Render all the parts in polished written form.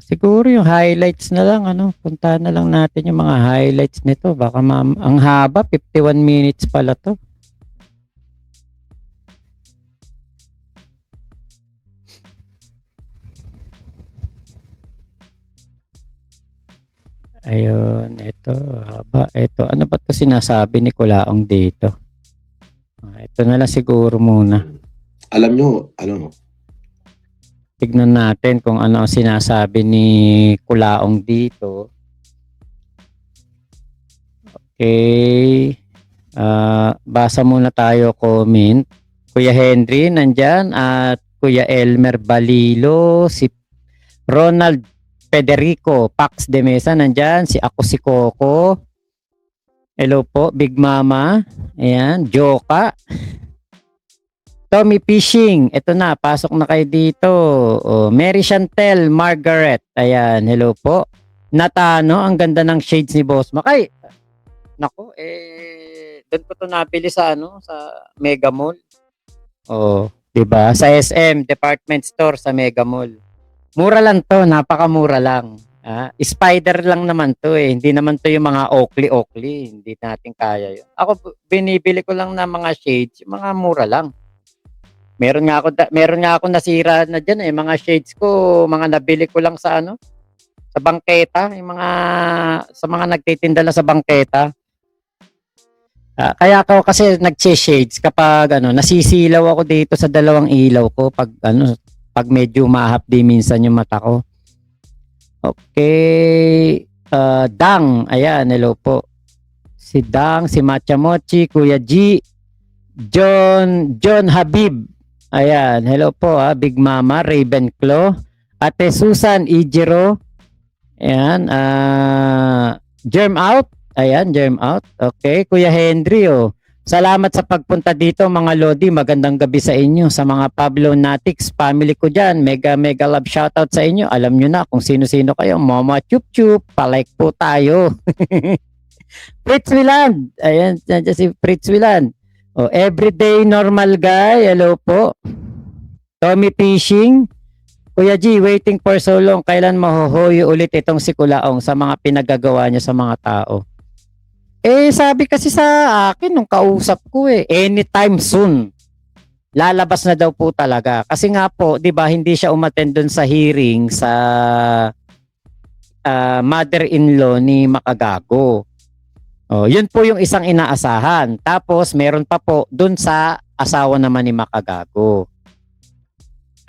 Siguro yung highlights na lang ano, puntahan na lang natin yung mga highlights nito. Baka ang haba, 51 minutes pala 'to. Ayun, ito haba. Ito, ano ba 'to sinasabi ni Kulaong dito? Ito na lang siguro muna. Alam nyo, ano, Tignan natin kung ano ang sinasabi ni Kulaong dito. Okay. Basa muna tayo comment. Kuya Henry nandyan at Kuya Elmer Balilo, si Ronald Federico, Pax de Mesa nandyan, si Coco. Hello po, Big Mama. Ayan, Joka. Tommy Fishing, eto na, pasok na kayo dito. Mary Chantel, Margaret. Ayan, hello po. Natano, ang ganda ng shades ni Boss Makay. Nako, doon ko to nabili sa ano, sa Mega Mall. 'Di ba? Sa SM Department Store sa Mega Mall. Mura lang to, napakamura lang. Spider lang naman to eh. Hindi naman to yung mga Oakley. Hindi natin kaya yun. Ako, binibili ko lang ng mga shades, yung mga mura lang. Meron nga ako nasira na diyan eh, mga shades ko, mga nabili ko lang sa ano, sa bangketa, yung mga sa mga nagtitinda lang sa bangketa. Kaya ako kasi nagche-shades kapag ano, nasisilaw ako dito sa dalawang ilaw ko pag ano, pag medyo mahapdi minsan yung mata ko. Okay, Dang, ayan, hello po. Si Dang, si Machamochi, Kuya G, John Habib. Ayan, hello po Big Mama, Ravenclaw, Ate Susan Ijiro. Ayan, Germ Out. Ayan, Germ Out. Okay, Kuya Henry Salamat sa pagpunta dito mga Lodi. Magandang gabi sa inyo. Sa mga Pablo Natics family ko dyan. Mega love shoutout sa inyo. Alam nyo na kung sino-sino kayo. Mama Chup Chup. Palike po tayo. Fritz Wiland. Ayan, nandiyan si Fritz Wiland. Everyday normal guy. Hello po. Tommy Fishing. Kuya G, waiting for so long. Kailan mahuhuyo ulit itong si Kulaong sa mga pinagagawa niya sa mga tao? Sabi kasi sa akin nung kausap ko anytime soon. Lalabas na daw po talaga. Kasi nga po, 'di ba, hindi siya umattend doon sa hearing sa mother-in-law ni Makagago. Yun po yung isang inaasahan. Tapos meron pa po doon sa asawa naman ni Makagago.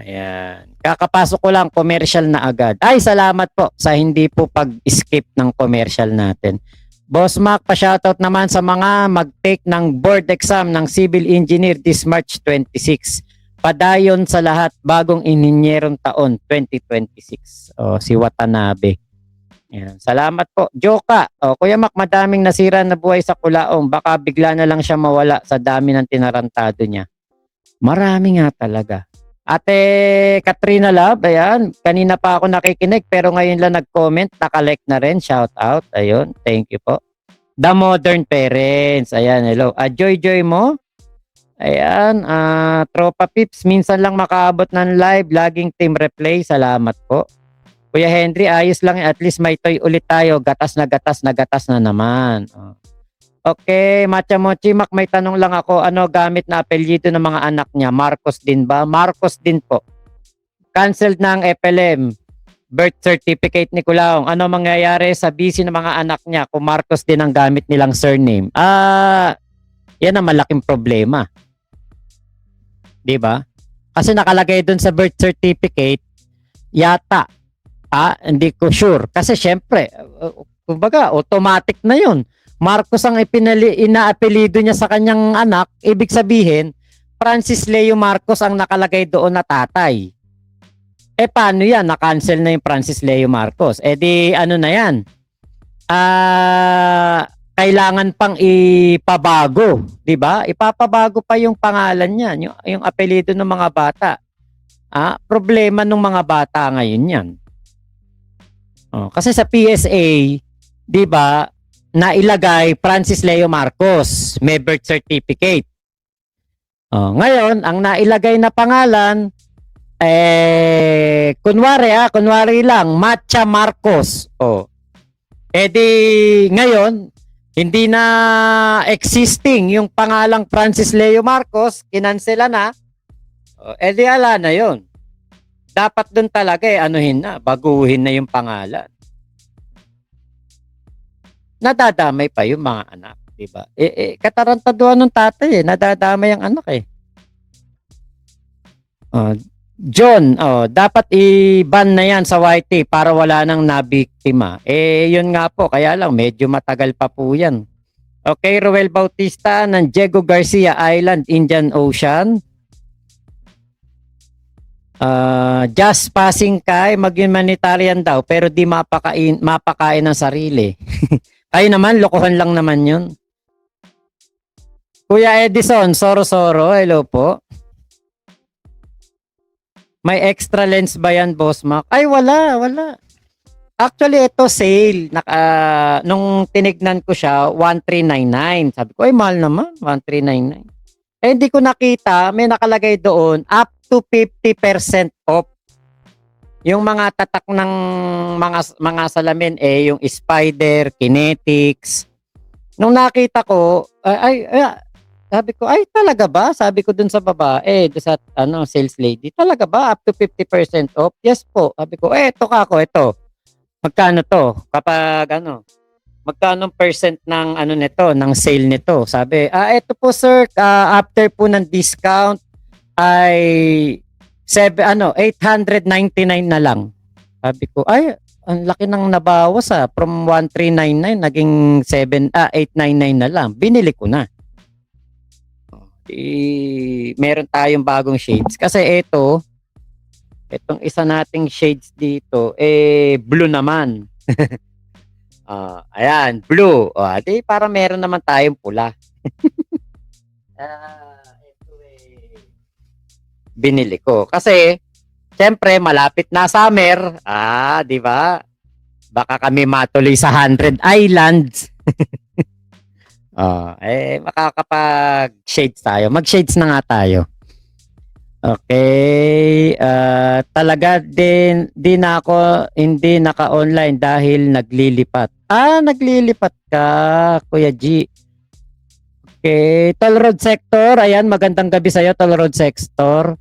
Ayan. Kakapasok ko lang, commercial na agad. Ay, salamat po sa hindi po pag-skip ng commercial natin. Boss Mac, pa-shoutout naman sa mga mag-take ng board exam ng civil engineer this March 26. Padayon sa lahat, bagong inhinyerong taon 2026. Si Watanabe. Ayan. Salamat po. Joka, Kuya Mac, madaming nasira na buhay sa Kulaong. Baka bigla na lang siya mawala sa dami ng tinarantado niya. Marami nga talaga. Ate Katrina Love, ayan. Kanina pa ako nakikinig pero ngayon lang nag-comment, nakalike na rin. Shout out. Ayun, thank you po. The Modern Parents, ayan, hello. Joy mo. Ayan, Tropa Pips, minsan lang makaabot ng live, laging team replay. Salamat po. Kuya Henry, ayos lang, at least may toy ulit tayo. Gatas na naman. Okay, Machamochi Mac, may tanong lang ako. Ano gamit na apelyido ng mga anak niya? Marcos din ba? Marcos din po. Cancelled na ang FLM. Birth certificate ni Kulaong. Ano mangyayari sa busy ng mga anak niya kung Marcos din ang gamit nilang surname? Yan ang malaking problema. 'Di ba? Kasi nakalagay doon sa birth certificate yata. Hindi ko sure. Kasi syempre, kumbaga, automatic na 'yun. Marcos ang inaapelido niya sa kanyang anak, ibig sabihin, Francis Leo Marcos ang nakalagay doon na tatay. Paano yan? Na-cancel na yung Francis Leo Marcos. Di ano na yan? Kailangan pang ipabago. Diba? Ipapabago pa yung pangalan niya, yung apelido ng mga bata. Problema ng mga bata ngayon yan. Kasi sa PSA, diba, nailagay Francis Leo Marcos, may birth certificate. Ngayon, ang nailagay na pangalan, kunwari lang, Matcha Marcos. Oh. Eh di, ngayon, hindi na existing yung pangalang Francis Leo Marcos, kinansela na. Oh, eh di, ala na yun. Dapat dun talaga anuhin na, baguhin na yung pangalan. Nadadamay pa yung mga anak, di ba? Katarantaduhan ng tatay nadadamay ang anak Oh, John, dapat i-ban na yan sa YT para wala nang nabiktima. Yun nga po, kaya lang medyo matagal pa po yan. Okay, Roel Bautista ng Diego Garcia Island, Indian Ocean. Just passing kay mag-humanitarian daw pero di mapakain ng sarili. Ay naman, lokohan lang naman yun. Kuya Edison, Soro-Soro, hello po. May extra lens ba yan, Boss Mac? Ay, wala. Actually, ito sale. Nung tinignan ko siya, 1399. Sabi ko, ay mahal naman, 1399. Hindi ko nakita, may nakalagay doon, up to 50% off. Yung mga tatak ng mga salamin yung Spider, Kinetics. Nung nakita ko, sabi ko, ay talaga ba? Sabi ko dun sa babae, dun sa sales lady, talaga ba up to 50% off? Yes po. Sabi ko, ito. Magkano to? Kapag magkano percent ng nito, ng sale nito? Sabi, ito po sir, after po ng discount ay 899 na lang. Sabi ko, ay, ang laki ng nabawas from 1399 naging 899 na lang. Binili ko na. Meron tayong bagong shades kasi itong isa nating shades dito blue naman. Ayan, blue. Di para meron naman tayong pula. Binili ko kasi syempre malapit na summer. Di ba? Baka kami matuloy sa 100 Islands. Makakapag-shades tayo. Mag-shades na nga tayo. Okay. Talaga hindi naka-online dahil naglilipat. Naglilipat ka, Kuya G. Okay. Toll Road Sector. Ayan, magandang gabi sa'yo, Toll Road Sector.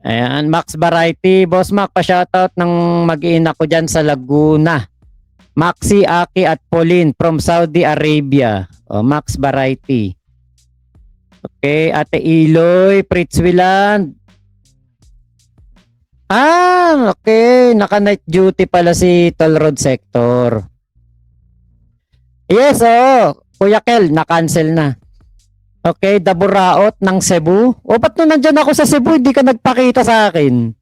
Ayan, Max Variety. Boss Mac, pa-shoutout ng mag-iina ko dyan sa Laguna. Maxi, Aki at Pauline from Saudi Arabia. Max Variety. Okay, Ate Iloy, Pritzwiland. Okay. Naka-night duty pala si Toll Road Sector. Yes, Kuya Kel, na-cancel na. Okay, Daburaot ng Cebu. Ba't nung nandyan ako sa Cebu, hindi ka nagpakita sa akin?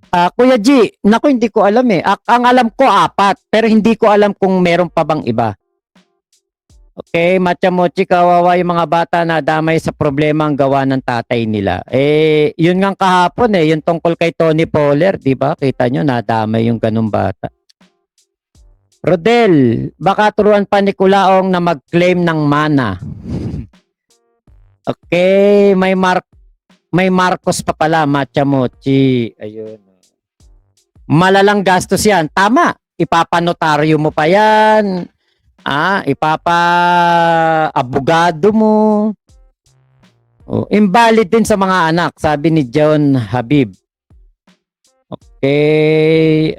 Kuya G, naku, hindi ko alam ang alam ko 4, pero hindi ko alam kung meron pa bang iba. Okay, Machamochi, kawawa yung mga bata na damay sa problema ang gawa ng tatay nila. Yun nga kahapon yung tungkol kay Tony Poller, di ba? Kita nyo, nadamay yung ganung bata. Rodel, baka turuan pa ni Kulaong na mag-claim ng mana. Okay, may Marcos pa pala, Machamochi. Ayun. Malalang gastos yan. Tama. Ipapanotaryo mo pa yan. Abogado mo. Invalid din sa mga anak, sabi ni John Habib. Okay.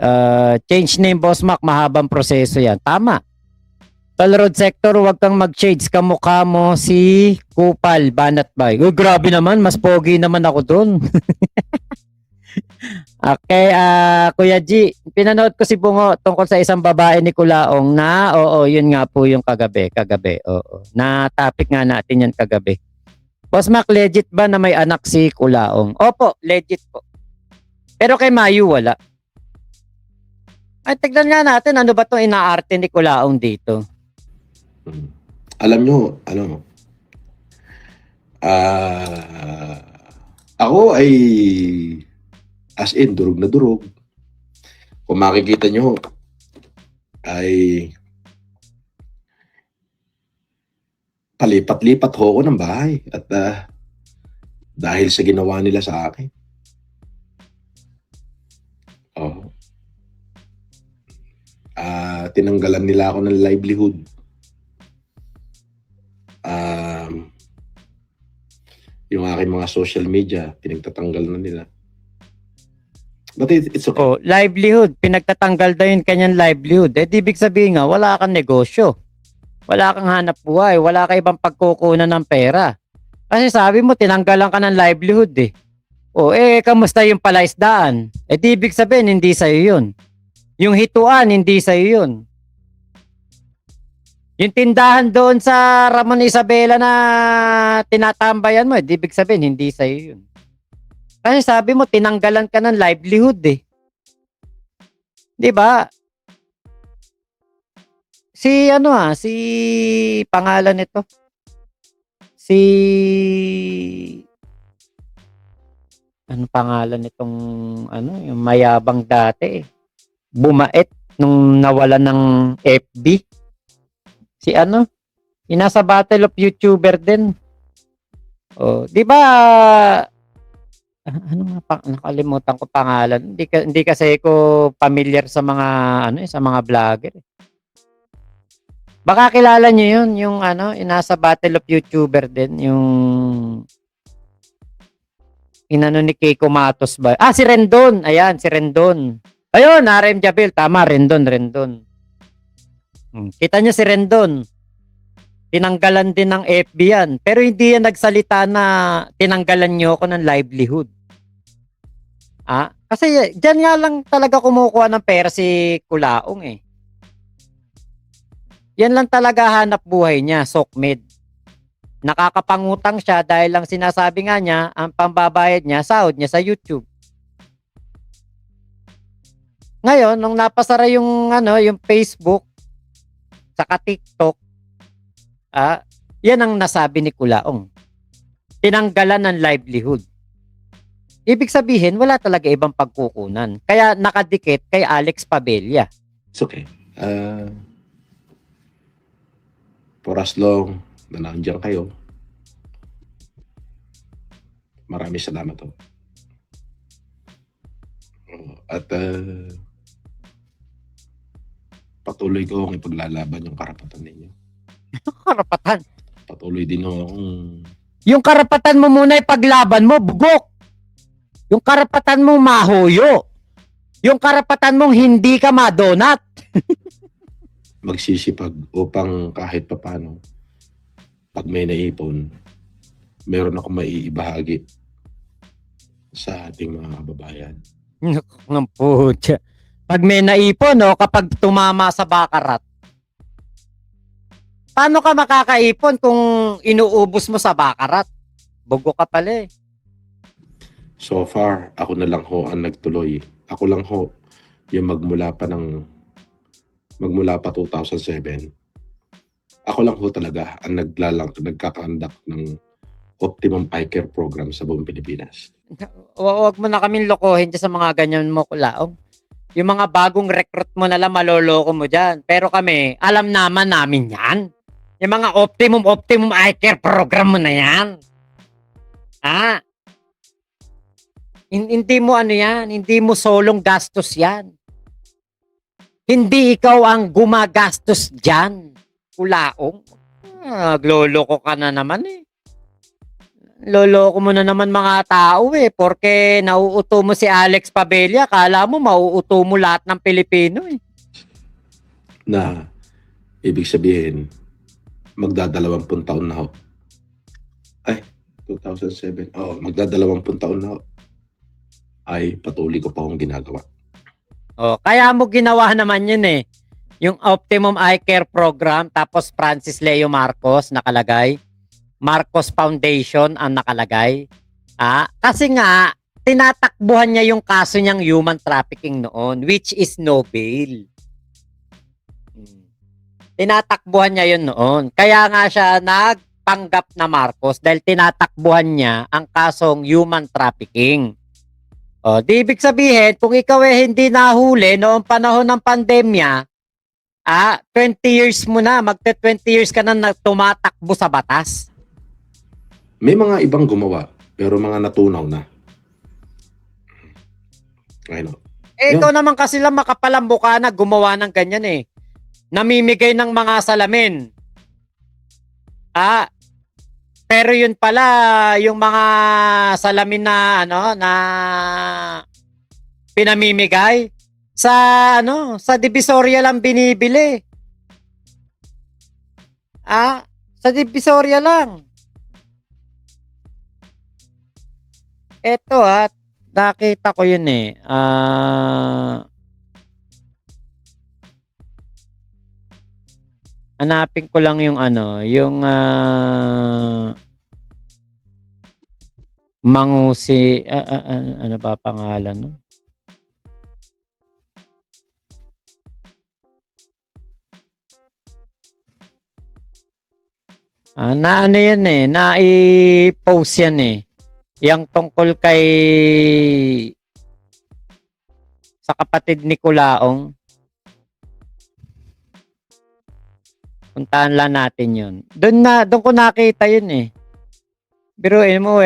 Change name, Boss Mac. Mahabang proseso yan. Tama. Toll Road Sector, huwag kang mag-shades. Kamukha mo si Kupal, Banat Bay. Grabe naman. Mas pogi naman ako dun. Okay, Kuya G, pinanood ko si Bungo tungkol sa isang babae ni Kulaong na, yun nga po yung kagabi, na topic nga natin yan kagabi. Boss Mac, legit ba na may anak si Kulaong? Opo, legit po. Pero kay Mayu, wala. Ay, tignan nga natin, ano ba itong inaarte ni Kulaong dito? Alam nyo, ako ay as in, durog na durog. Kung makikita nyo, ay palipat-lipat ho ako ng bahay. At dahil sa ginawa nila sa akin. tinanggalan nila ako ng livelihood. Yung aking mga social media, pinagtatanggal na nila. But it's okay. O, livelihood. Pinagtatanggal daw yung kanyang livelihood. Eh, di ibig sabihin nga, wala kang negosyo. Wala kang hanap buhay. Wala ka ibang pagkukunan ng pera. Kasi sabi mo, tinanggalan ka ng livelihood eh. O, kamusta yung palaisdaan? Eh, di ibig sabihin, hindi sa'yo yun. Yung hituan, hindi sa'yo yun. Yung tindahan doon sa Ramon Isabela na tinatambayan mo, di ibig sabihin, hindi sa'yo yun. Kasi sabi mo, tinanggalan ka ng livelihood eh. Di ba? Si pangalan nito. Ano pangalan nitong, yung mayabang dati eh. Bumait nung nawala ng FB. Si yung nasa Battle of YouTuber din. Oh, 'di ba? Nakalimutan ko pangalan. Hindi kasi ko familiar sa mga sa mga vlogger. Baka kilala niyo 'yun, yung yung nasa Battle of YouTuber din, yung ni Keiko Matos ba? Si Rendon. Ayan, si Rendon. Ayun, RM Jabil, tama, Rendon. Kita niyo si Rendon. Tinanggalan din ng FB yan. Pero hindi yan nagsalita na tinanggalan niyo ako ng livelihood. Kasi dyan nga lang talaga kumukuha ng pera si Kulaong eh. Yan lang talaga hanap buhay niya, sokmed. Nakakapangutang siya dahil lang sinasabi nga niya, ang pambabayad niya, sahod niya sa YouTube. Ngayon, nung napasara yung yung Facebook, saka TikTok, yan ang nasabi ni Kulaong. Tinanggalan ng livelihood. Ibig sabihin, wala talaga ibang pagkukunan. Kaya nakadikit kay Alex Pabella. It's okay. For as long na nandiyan kayo, maraming salamat po. At patuloy ko akong ipaglalaban yung karapatan ninyo. Karapatan? Patuloy din akong... Yung karapatan mo muna ipaglaban mo, bugok. Yung karapatan mo mahuyo. Yung karapatan mong hindi ka madonat. magsisipag upang kahit papano, pag may naipon, meron akong maiibahagi sa ating mga kababayan. Ng putya. Pag may naipon, kapag tumama sa bakarat, paano ka makakaipon kung inuubos mo sa bakarat? Bugo ka pala eh. So far, ako na lang ho ang nagtuloy. Ako lang ho yung magmula pa 2007. Ako lang ho talaga ang nagkakandak ng Optimum Eye Care Program sa buong Pilipinas. Huwag mo na kaming lokohin dyan sa mga ganyan mo, Kulaong. Yung mga bagong recruit mo na lang, maloloko mo dyan. Pero kami, alam namin yan. Yung mga Optimum Eye Care Program mo na yan. Hindi mo yan. Hindi mo solong gastos yan. Hindi ikaw ang gumagastos dyan, Kulaong. Nagloloko ka na naman eh. Loloko mo na naman mga tao eh. Porque nauuto mo si Alex Pabella, kala mo mauuto mo lahat ng Pilipino eh. Na, ibig sabihin, magdadalawampung taon na ho. 2007. Magdadalawampung taon na ho. Ay, patuloy ko pa akong ginagawa. Kaya mo ginawa naman yun eh. Yung Optimum Eye Care Program, tapos Francis Leo Marcos nakalagay. Marcos Foundation ang nakalagay. Kasi nga, tinatakbuhan niya yung kaso niyang human trafficking noon, which is no bail. Tinatakbuhan niya yun noon. Kaya nga siya nagpanggap na Marcos dahil tinatakbuhan niya ang kasong human trafficking. Di ibig sabihin, kung ikaw hindi nahuli noong panahon ng pandemya, 20 years mo na, magte-20 years ka na tumatakbo sa batas. May mga ibang gumawa, pero mga natunaw na. I know. Ikaw naman kasi lang makapalang mukha na gumawa ng ganyan eh. namimigay ng mga salamin. Pero yun pala, yung mga salamin na na pinamimigay sa sa Divisoria lang binibili. Sa Divisoria lang. Eto nakita ko yun eh. Hanapin ko lang yung yung Mangusi, ano ba pangalan no? Na ano yan eh, na i-post yan eh. Yang tungkol kay sa kapatid ni Kulaong. Puntahan lang natin yun. Doon ko nakita yun eh. Biruin mo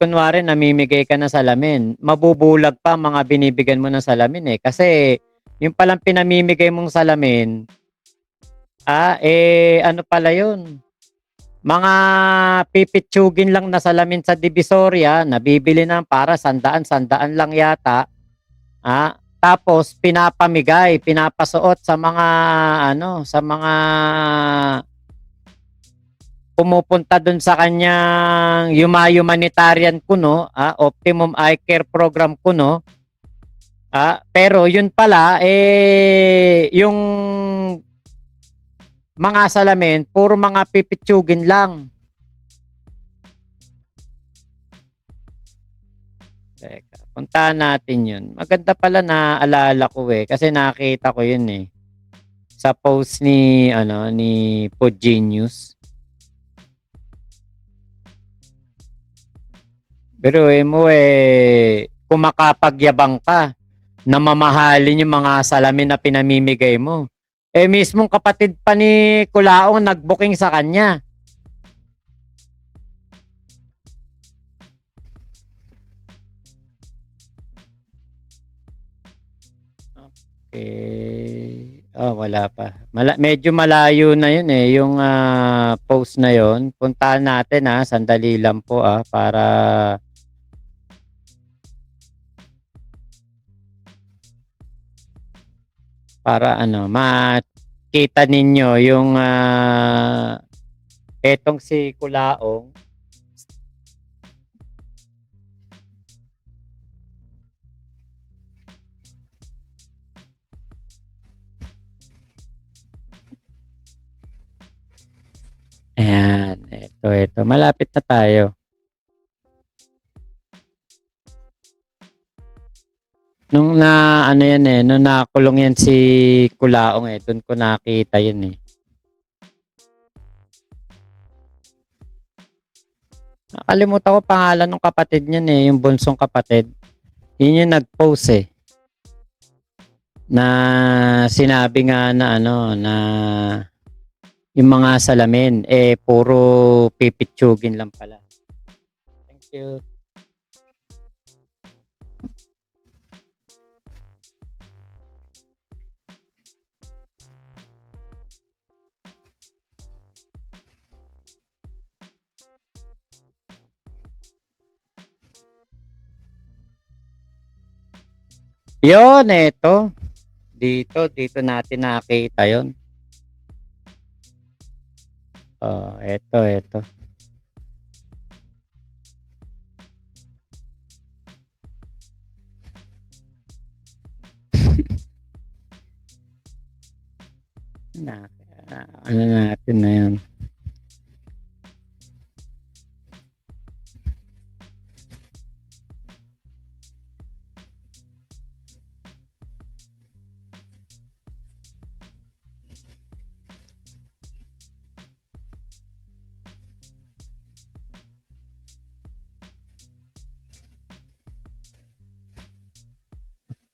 kunwari namimigay ka ng salamin. Mabubulag pa ang mga binibigyan mo ng salamin eh. Kasi yung palang pinamimigay mong salamin, ano pala yun? Mga pipitsugin lang na salamin sa Divisoria, nabibili na para sandaan lang yata. Tapos pinapamigay, pinapasuot sa mga sa mga pumupunta dun sa kanyang humanitarian kuno, Optimum Eye Care Program kuno. Pero yun pala yung mga salamin puro mga pipitsugin lang. Teka, puntahan natin yun. Maganda pala na alala ko kasi nakita ko yun sa post ni ni Podgenius. Pero mo kung makapagyabang ka na mamahalin yung mga salamin na pinamimigay mo. Mismong kapatid pa ni Kulaong nag-booking sa kanya. Okay. Wala pa. Medyo malayo na yun yung post na yun. Puntahan natin sandali lang po para makita ninyo yung etong si Kulaong. Ayan, ito. Malapit na tayo. Nung nung nakulong yan si Kulaong doon ko nakita yun Nakalimutan ko pangalan ng kapatid niyan yung bunsong kapatid. Yun yung nag-post na sinabi nga na na yung mga salamin puro pipitsugin lang pala. Thank you. Yun, ito. Dito natin nakita yun. Ito. Ano natin na yun.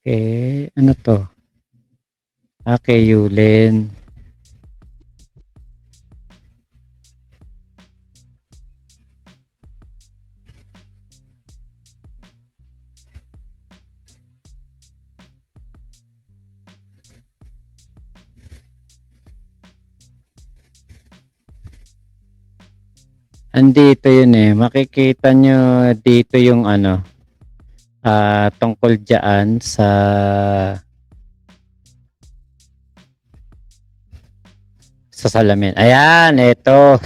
Okay, ano to? Okay, Yulin. Andito yun eh. Makikita nyo dito yung ano, tungkol dyan sa salamin. Ayan, ito.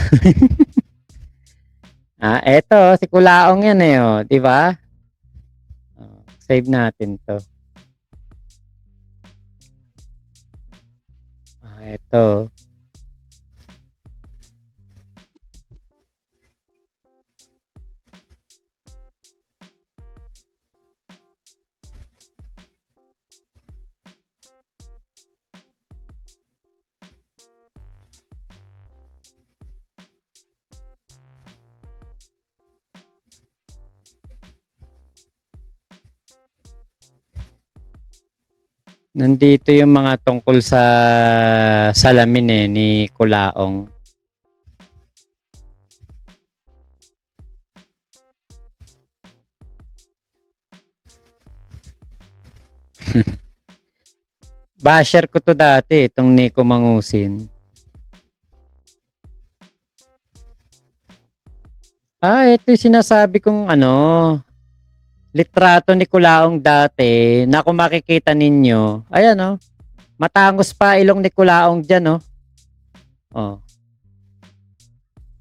Eto, si Kulaong yan eh, oh, di ba? Save natin to. Eto. Nandito yung mga tungkol sa salamin eh, ni Kulaong. Basher ko to dati, itong Nico Mangusin. Ito yung sinasabi kong ano, litrato ni Kulaong dati na kung makikita ninyo, ayan oh, matangos pa ilong ni Kulaong dyan oh. Oh.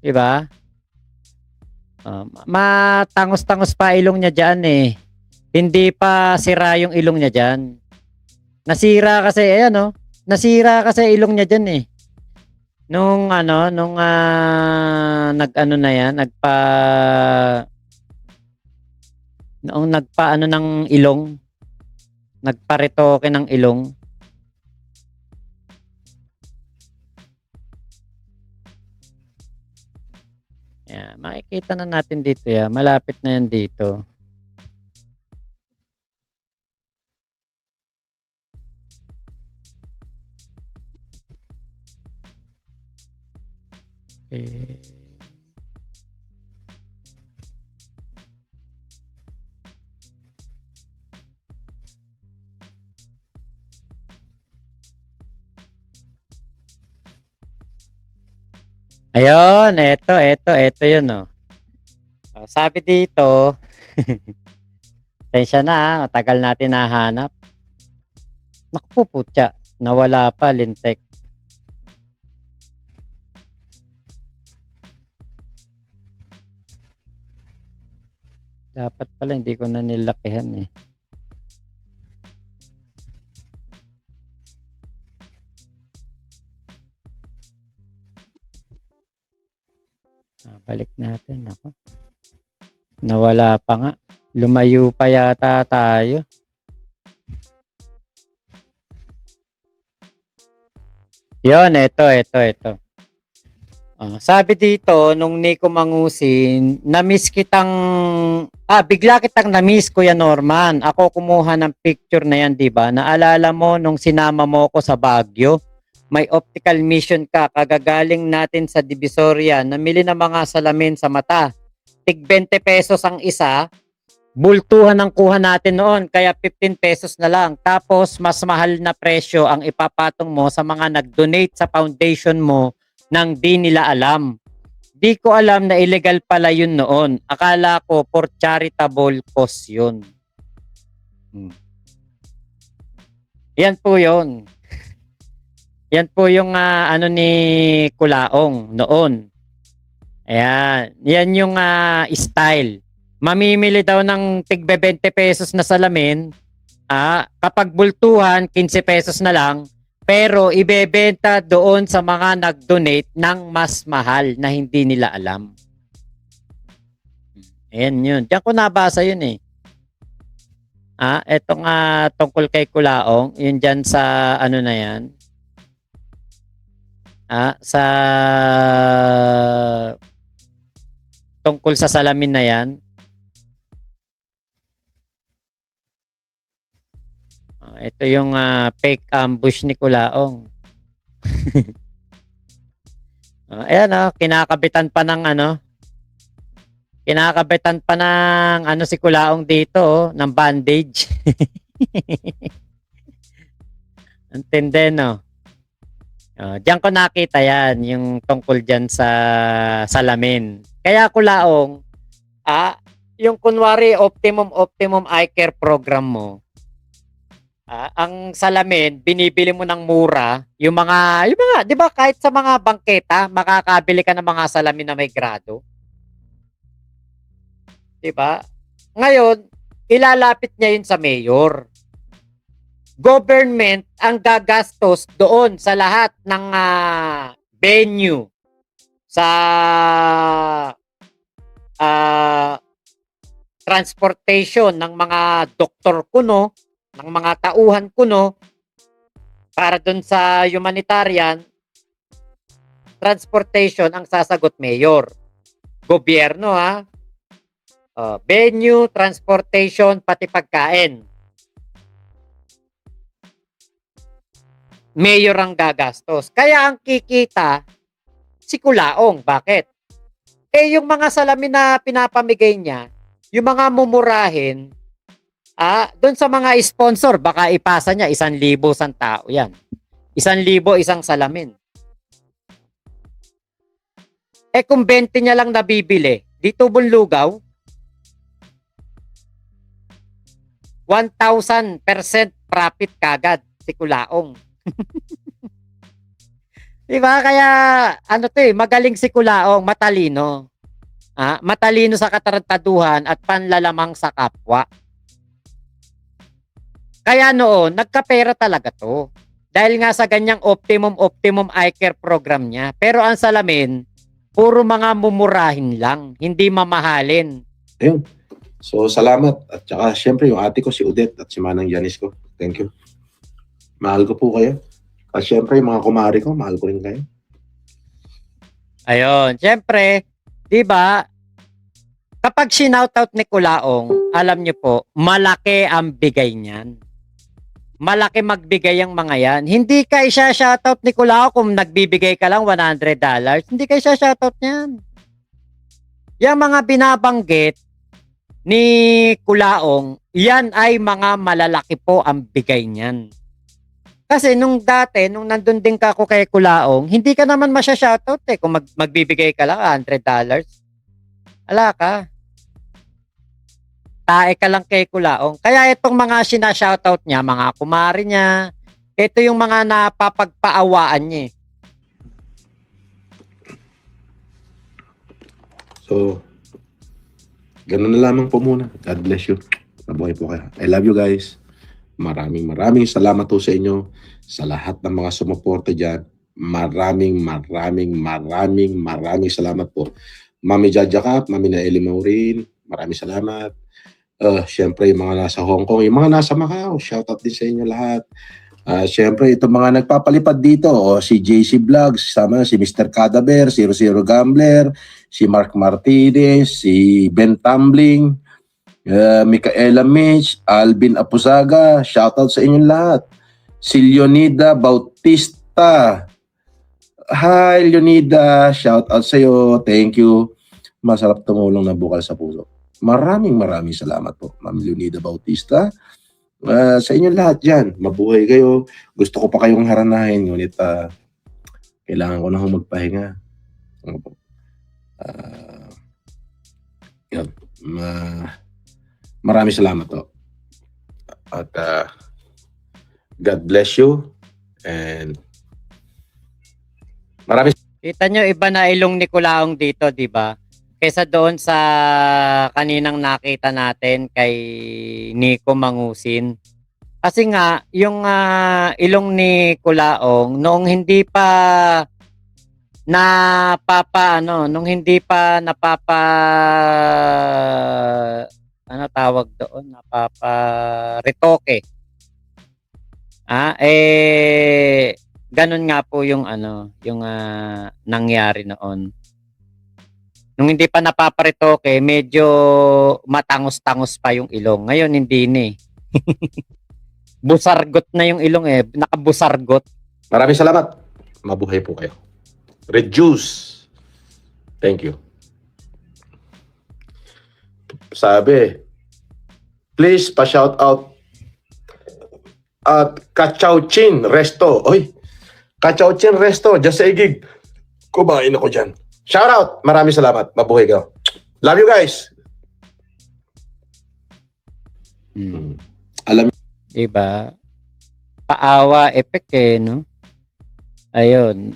Diba? Matangos-tangos pa ilong niya dyan eh. Hindi pa sira yung ilong niya dyan. Nasira kasi, ayan oh, nasira kasi ilong niya dyan eh. Nung nag-ano na yan, noong nagpaano ng ilong, nagparetoke ng ilong. Yan, makikita na natin dito yan. Malapit na yan dito. Okay. Ayun, eto yun oh. Sabi dito, tensya na, matagal natin nahanap. Naku po, putya, nawala pa, lintek. Dapat pala hindi ko na nilakihan eh. Balik natin ako. Nawala pa nga. Lumayo pa yata tayo. Yon, ito. Sabi dito, nung Nico Mangusin, bigla kitang na-miss, Kuya Norman. Ako kumuha ng picture na yan, di ba? Naalala mo nung sinama mo ko sa Baguio? May optical mission ka, kagagaling natin sa Divisoria, namili ng mga salamin sa mata. Tig 20 pesos ang isa, bultuhan ang kuha natin noon, kaya 15 pesos na lang. Tapos, mas mahal na presyo ang ipapatong mo sa mga nag-donate sa foundation mo nang di nila alam. Di ko alam na illegal pala yun noon. Akala ko for charitable cause yun. Yan po yun. Yan po yung ano ni Kulaong noon. Ayan. Yan yung style. Mamimili daw ng tigbe 20 pesos na salamin. Kapag bultuhan, 15 pesos na lang. Pero ibebenta doon sa mga nag-donate ng mas mahal na hindi nila alam. Ayan yun. Diyan ko nabasa yun eh. Etong tungkol kay Kulaong. Yun dyan sa ano na yan. Sa tungkol sa salamin na yan. Ito yung fake ambush ni Kulaong. Ayan kinakabitan pa ng si Kulaong dito ng bandage. Antindi no. Diyan ko nakita yan, yung tungkol dyan sa salamin. Kaya Kulaong, yung kunwari optimum eye care program mo, ang salamin, binibili mo ng mura, yung mga, 'di ba kahit sa mga bangketa, makakabili ka ng mga salamin na may grado, 'di ba? Ngayon, ilalapit niya yun sa mayor. Government ang gagastos doon sa lahat ng venue sa ah, transportation ng mga doktor kuno, ng mga tauhan kuno, para doon sa humanitarian, transportation ang sasagot mayor. Gobyerno venue, transportation, pati pagkain. Mayor ang gagastos. Kaya ang kikita, si Kulaong. Bakit? Yung mga salamin na pinapamigay niya, yung mga mumurahin, doon sa mga sponsor, baka ipasa niya 1,000 isang tao yan. 1,000 isang salamin. Kung 20 niya lang nabibili, dito Bunlugaw, 1,000% profit kagad si Kulaong. Diba? Kaya, magaling si Kulaong, matalino. Matalino sa katarantaduhan at panlalamang sa kapwa. Kaya noon, nagkapera talaga to. Dahil nga sa ganyang optimum eye care program niya. Pero ang salamin, puro mga mumurahin lang, hindi mamahalin. Ayun. So, salamat. At saka, syempre, yung ate ko, si Odette, at si Manang Yanis ko. Thank you. Mahal ko po kayo. At syempre, yung mga kumari ko, mahal ko rin kayo. Ayun. Syempre, di ba, kapag sinoutout ni Kulaong, alam niyo po, malaki ang bigay niyan. Malaki magbigay ang mga yan. Hindi ka isa-shoutout ni Kulaong kung nagbibigay ka lang $100. Hindi ka isa-shoutout niyan. Yung mga binabanggit ni Kulaong, yan ay mga malalaki po ang bigay niyan. Kasi nung dati, nung nandun din ka ako kay Kulaong, hindi ka naman masya-shoutout kung magbibigay ka lang $100. Ala ka. Tae ka lang kay Kulaong. Kaya itong mga sinashoutout niya, mga kumari niya, ito yung mga napapagpaawaan niya. So, ganun na lamang po muna. God bless you. Mabuhay po kayo. I love you guys. Maraming salamat po sa inyo. Sa lahat ng mga sumuporta dyan. Maraming salamat po. Mami Jaja Cap, Mami Naeli Maureen, maraming salamat. Siyempre yung mga nasa Hong Kong, yung mga nasa Macau, shoutout din sa inyo lahat. Siyempre itong mga nagpapalipad dito, si JC Vlogs, sama si Mr. Cadaver, 00 Gambler, si Mark Martinez, si Ben Tumbling, Micaela Mitch, Alvin Apusaga, shoutout sa inyong lahat. Si Leonida Bautista. Hi Leonida, shoutout sa iyo. Thank you. Masarap tumulong na bukal sa puso. Maraming salamat po, Ma'am Leonida Bautista. Sa inyong lahat dyan, mabuhay kayo. Gusto ko pa kayong haranahin, ngunit kailangan ko na magpahinga. Yun. Maraming salamat po. At God bless you. And maraming Kita nyo, iba na ilong ni Kulaong dito, di ba? Kesa doon sa kaninang nakita natin kay Nico Mangusin. Kasi nga, yung ilong ni Kulaong, noong hindi pa nung hindi pa ano tawag doon, retoke. Ganun nga po yung nangyari noon. Nung hindi pa napaparetoke, medyo matangos-tangos pa yung ilong. Ngayon hindi ni. Busargot na yung ilong nakabusargot. maraming salamat. Mabuhay po kayo. Reduce. Thank you. Sabi, please pa-shout out at Kachauchin Resto. Oy, Kachauchin Resto, just sa igig. Kumain ako dyan. Shout out. Maraming salamat. Mabuhay ka. Love you guys. Hmm. Alam Diba? Paawa effect eh, no? Ayun.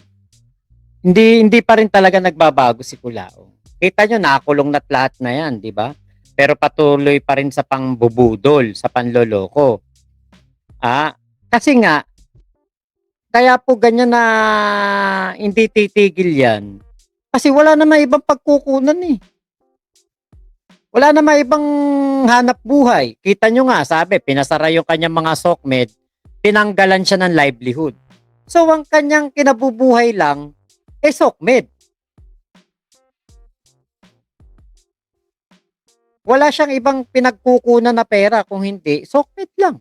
Hindi pa rin talaga nagbabago si Kulaong. Kita nyo, nakakulong na't lahat na yan, di ba? Pero patuloy pa rin sa pangbubudol, sa panloloko. Kasi nga, kaya po ganyan na hindi titigil yan. Kasi wala naman ibang pagkukunan eh. Wala naman ibang hanap buhay. Kita nyo nga, sabi, pinasara yung kanyang mga SOCMED, tinanggalan siya ng livelihood. So, ang kanyang kinabubuhay lang, SOCMED. Wala siyang ibang pinagkukunan na pera kung hindi, SOCMED lang.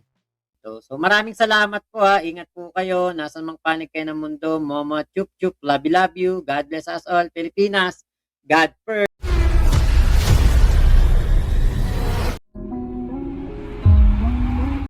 So maraming salamat po ha. Ingat po kayo. Nasaan mang panig kayo ng mundo. Momo, chup chup, love you. God bless us all. Pilipinas, God first.